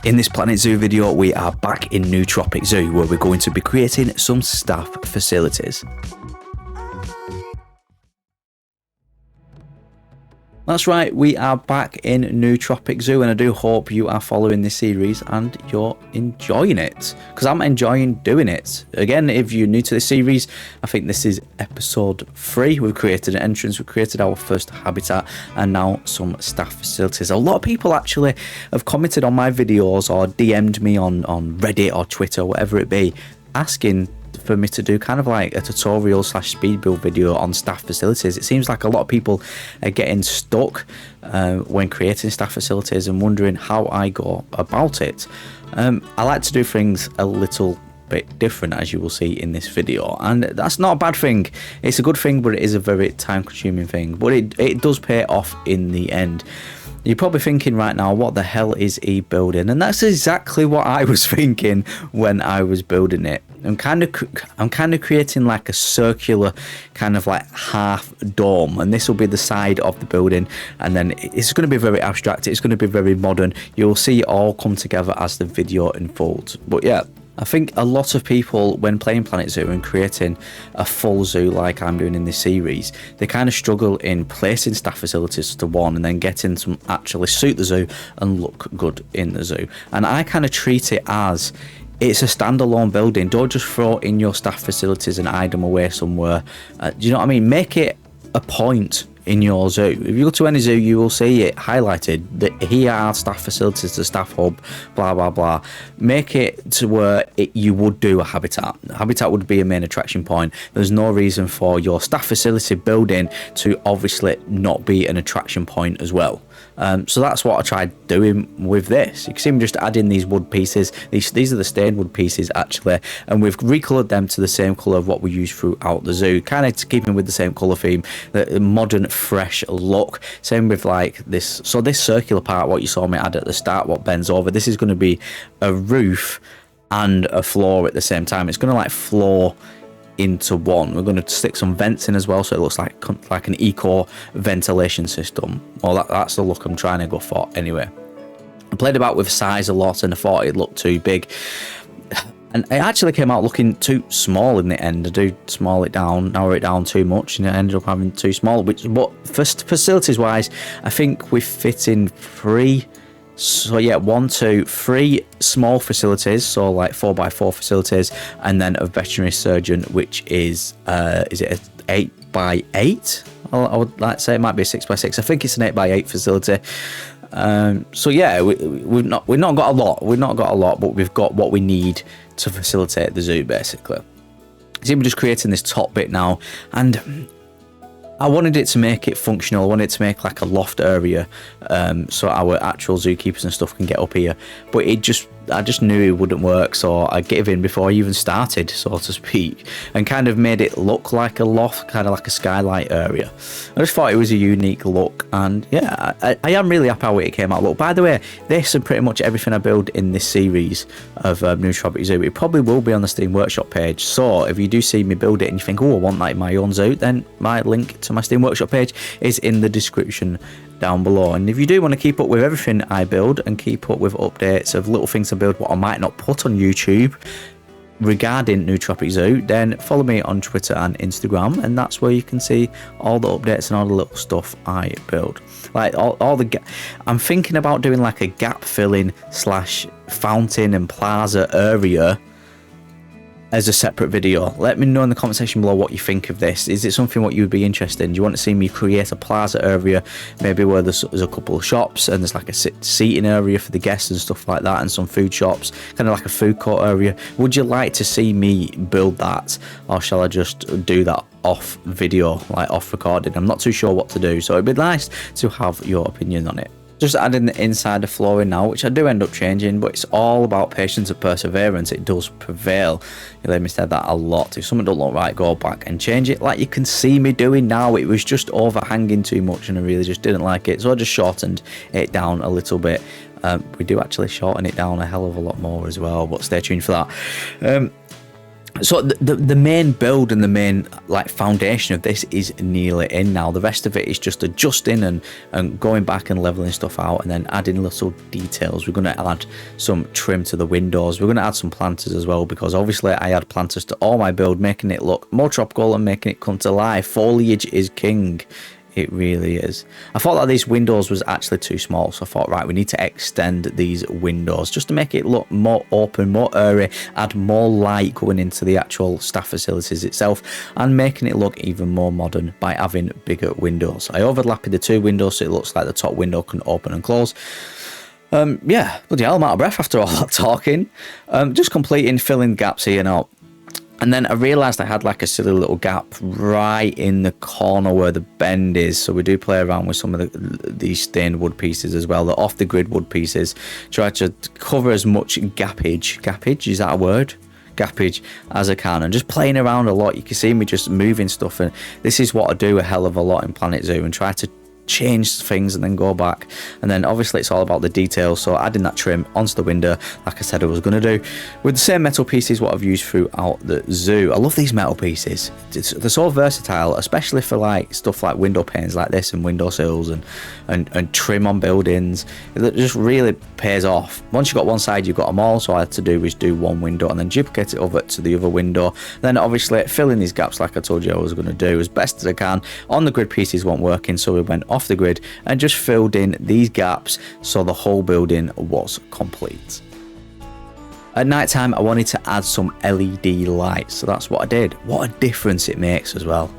In this Planet Zoo video, we are back in Newtropic Zoo, where we're going to be creating some staff facilities. That's right, we are back in Newtropic Zoo, and I do hope you are following this series and you're enjoying it, because I'm enjoying doing it. Again, if you're new to this series, I think this is episode 3. We've created an entrance, we've created our first habitat, and now some staff facilities. A lot of people actually have commented on my videos or DM'd me on Reddit or Twitter, whatever it be, asking for me to do kind of like a tutorial / speed build video on staff facilities. It seems like a lot of people are getting stuck when creating staff facilities and wondering how I go about it. I like to do things a little bit different, as you will see in this video, and that's not a bad thing. It's a good thing, but it is a very time consuming thing, but it does pay off in the end. You're probably thinking right now, what the hell is he building? And that's exactly what I was thinking when I was building it. I'm kind of creating like a circular kind of like half dome, and this will be the side of the building, and then it's going to be very abstract, it's going to be very modern. You'll see it all come together as the video unfolds. But yeah, I think a lot of people, when playing Planet Zoo and creating a full zoo like I'm doing in this series, they kind of struggle in placing staff facilities to one and then getting to actually suit the zoo and look good in the zoo. And I kind of treat it as it's a standalone building. Don't just throw in your staff facilities and hide them away somewhere. Do you know what I mean? Make it a point in your zoo. If you go to any zoo, you will see it highlighted that here are staff facilities, the staff hub, blah blah blah. Make it to where you would do a habitat. Habitat would be a main attraction point. There's no reason for your staff facility building to obviously not be an attraction point as well. So that's what I tried doing with this. You can see me just adding these wood pieces. These are the stained wood pieces actually, and we've recolored them to the same color of what we use throughout the zoo, kind of keeping with the same color theme, the modern fresh look. Same with like this. So this circular part, what you saw me add at the start, what bends over, this is going to be a roof and a floor at the same time. It's going to like floor into one. We're going to stick some vents in as well, so it looks like an eco ventilation system. Well, that's the look I'm trying to go for anyway. I played about with size a lot and I thought it looked too big, and it actually came out looking too small in the end. I do small it down, narrow it down too much, and it ended up having too small. But for facilities wise, I think we fit in 3. So yeah, 1, 2, 3 small facilities, so like 4x4 facilities, and then a veterinary surgeon, which is it an 8x8? I would like to say it might be a 6x6. I think it's an 8x8 facility. So yeah, we've not got a lot, but we've got what we need to facilitate the zoo basically. So we're just creating this top bit now, and I wanted it to make it functional. I wanted to make like a loft area, so our actual zookeepers and stuff can get up here. But I just knew it wouldn't work, so I gave in before I even started, so to speak, and kind of made it look like a loft, kind of like a skylight area. I just thought it was a unique look, and yeah, I am really happy how it came out. Look, by the way, this and pretty much everything I build in this series of Newtropic Zoo, it probably will be on the Steam Workshop page. So if you do see me build it and you think, oh, I want that in my own zoo, then my link to my Steam Workshop page is in the description down below. And if you do want to keep up with everything I build and keep up with updates of little things I build what I might not put on YouTube regarding Newtropic Zoo, then follow me on Twitter and Instagram, and that's where you can see all the updates and all the little stuff I build. Like all the I'm thinking about doing like a gap filling / fountain and plaza area as a separate video. Let me know in the comment section below what you think of this. Is it something what you would be interested in? Do you want to see me create a plaza area, maybe where there's a couple of shops and there's like a seating area for the guests and stuff like that, and some food shops, kind of like a food court area? Would you like to see me build that, or shall I just do that off video, like off recording? I'm not too sure what to do, so it'd be nice to have your opinion on it. Just adding the inside of flooring now, which I do end up changing, but it's all about patience and perseverance. It does prevail. You'll hear me say that a lot. If something don't look right, go back and change it, like you can see me doing now. It was just overhanging too much and I really just didn't like it, so I just shortened it down a little bit. We do actually shorten it down a hell of a lot more as well, but stay tuned for that. So the main build and the main like foundation of this is nearly in now. The rest of it is just adjusting and going back and leveling stuff out, and then adding little details. We're going to add some trim to the windows. We're going to add some planters as well, because obviously I add planters to all my build, making it look more tropical and making it come to life. Foliage is king. It really is. I thought that these windows was actually too small, so I thought, right, we need to extend these windows just to make it look more open, more airy, add more light going into the actual staff facilities itself, and making it look even more modern by having bigger windows. I overlapped the two windows so it looks like the top window can open and close. Yeah, bloody hell, I'm out of breath after all that talking. Just completing, filling gaps here now. And then I realised I had like a silly little gap right in the corner where the bend is. So we do play around with some of these stained wood pieces as well. The off the grid wood pieces. Try to cover as much gappage, is that a word? Gappage as I can, and just playing around a lot. You can see me just moving stuff, and this is what I do a hell of a lot in Planet Zoo, and try to change things and then go back. And then obviously it's all about the details, so adding that trim onto the window like I said I was going to do, with the same metal pieces what I've used throughout the zoo. I love these metal pieces. They're so versatile, especially for like stuff like window panes like this and windowsills and trim on buildings. It just really pays off. Once you've got one side you've got them all, so all I had to do is do one window and then duplicate it over to the other window. Then obviously fill in these gaps like I told you I was going to do as best as I can. On the grid pieces weren't working, so we went off the grid and just filled in these gaps so the whole building was complete. At night time I wanted to add some LED lights, so that's what I did. What a difference it makes as well.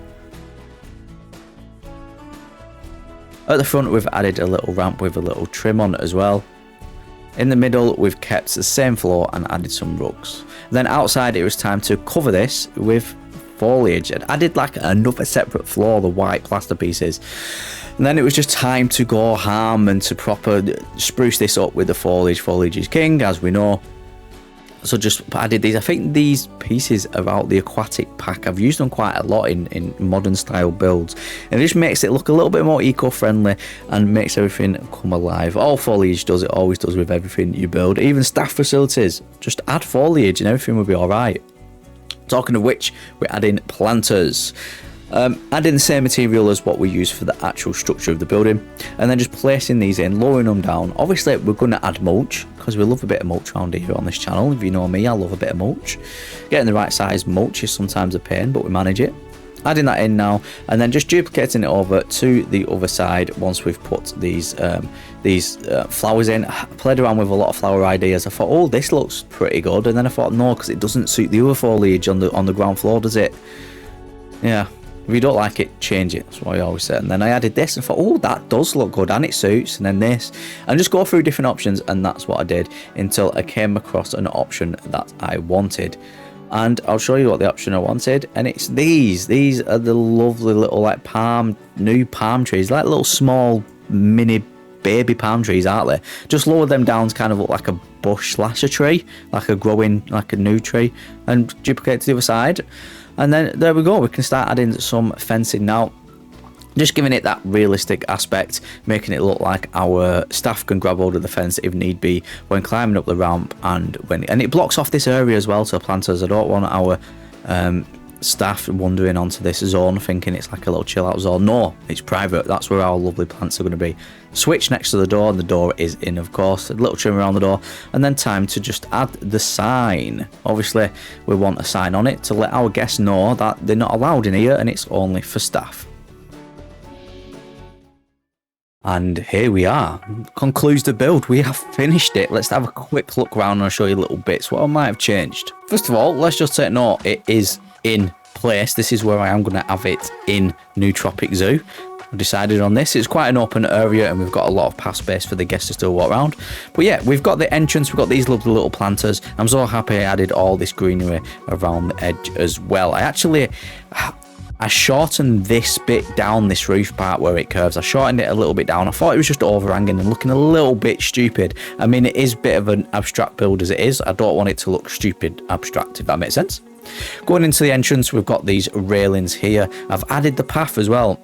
At the front we've added a little ramp with a little trim on it as well. In the middle we've kept the same floor and added some rugs. Then outside it was time to cover this with foliage. I added like another separate floor, the white plaster pieces. And then it was just time to go ham and to proper spruce this up with the foliage. Foliage is king, as we know. So just added these. I think these pieces are out the aquatic pack. I've used them quite a lot in modern style builds. And it just makes it look a little bit more eco-friendly and makes everything come alive. All foliage does, it always does with everything you build. Even staff facilities. Just add foliage and everything will be alright. Talking of which, we're adding planters. Adding the same material as what we use for the actual structure of the building, and then just placing these in, lowering them down. Obviously we're going to add mulch because we love a bit of mulch around here on this channel. If you know me, I love a bit of mulch. Getting the right size mulch is sometimes a pain, but we manage it. Adding that in now, and then just duplicating it over to the other side once we've put these flowers in. I played around with a lot of flower ideas. I thought, oh, this looks pretty good, and then I thought, no, because it doesn't suit the other foliage on the ground floor, does it? Yeah. If you don't like it, change it. That's what I always say. And then I added this and thought, oh, that does look good and it suits. And then this. And just go through different options. And that's what I did until I came across an option that I wanted. And I'll show you what the option I wanted. And it's these. These are the lovely little like new palm trees. Like little small mini baby palm trees, aren't they? Just lower them down to kind of look like a bush / a tree. Like a growing, like a new tree. And duplicate to the other side. And then there we go, we can start adding some fencing now. Just giving it that realistic aspect, making it look like our staff can grab hold of the fence if need be when climbing up the ramp, and it blocks off this area as well to planters. I don't want our staff wandering onto this zone thinking it's like a little chill out zone. No, it's private. That's where our lovely plants are going to be. Switch next to the door, and the door is in, of course. A little trim around the door, and then time to just add the sign. Obviously we want a sign on it to let our guests know that they're not allowed in here and it's only for staff. And here we are. Concludes the build. We have finished it. Let's have a quick look around and I'll show you little bits what I might have changed. First of all, let's just take note, it is in place. This is where I am going to have it in Newtropic Zoo. I've decided on this. It's quite an open area and we've got a lot of path space for the guests to still walk around. But yeah, we've got the entrance, we've got these lovely little planters. I'm so happy I added all this greenery around the edge as well. I shortened this bit down, this roof part where it curves. I shortened it a little bit down. I thought it was just overhanging and looking a little bit stupid. I mean, it is a bit of an abstract build as it is. I don't want it to look stupid abstract, if that makes sense. Going into the entrance, we've got these railings here. I've added the path as well.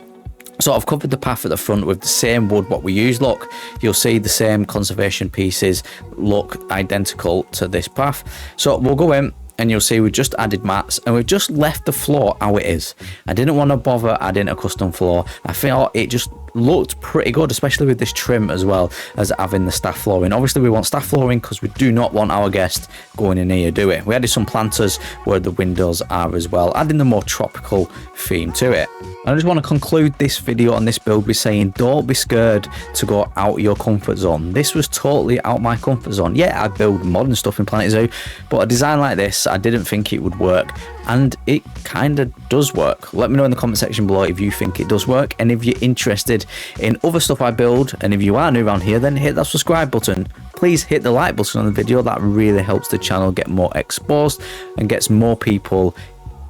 So I've covered the path at the front with the same wood what we use. Look, you'll see the same conservation pieces look identical to this path. So we'll go in and you'll see we've just added mats and we've just left the floor how it is. I didn't want to bother adding a custom floor. I thought it just looked pretty good, especially with this trim as well as having the staff flooring. Obviously we want staff flooring because we do not want our guests going in here, do it. We added some planters where the windows are as well, adding the more tropical theme to it. I just want to conclude this video on this build with saying don't be scared to go out your comfort zone. This was totally out my comfort zone. Yeah, I build modern stuff in Planet Zoo, but a design like this I didn't think it would work, and it kind of does work. Let me know in the comment section below if you think it does work, and if you're interested in other stuff I build, and if you are new around here, then hit that subscribe button. Please hit the like button on the video. That really helps the channel get more exposed and gets more people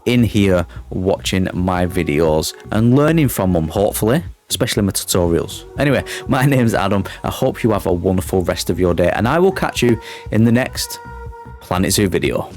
in here watching my videos and learning from them, hopefully, especially my tutorials. Anyway, my name's Adam. I hope you have a wonderful rest of your day, and I will catch you in the next Planet Zoo video.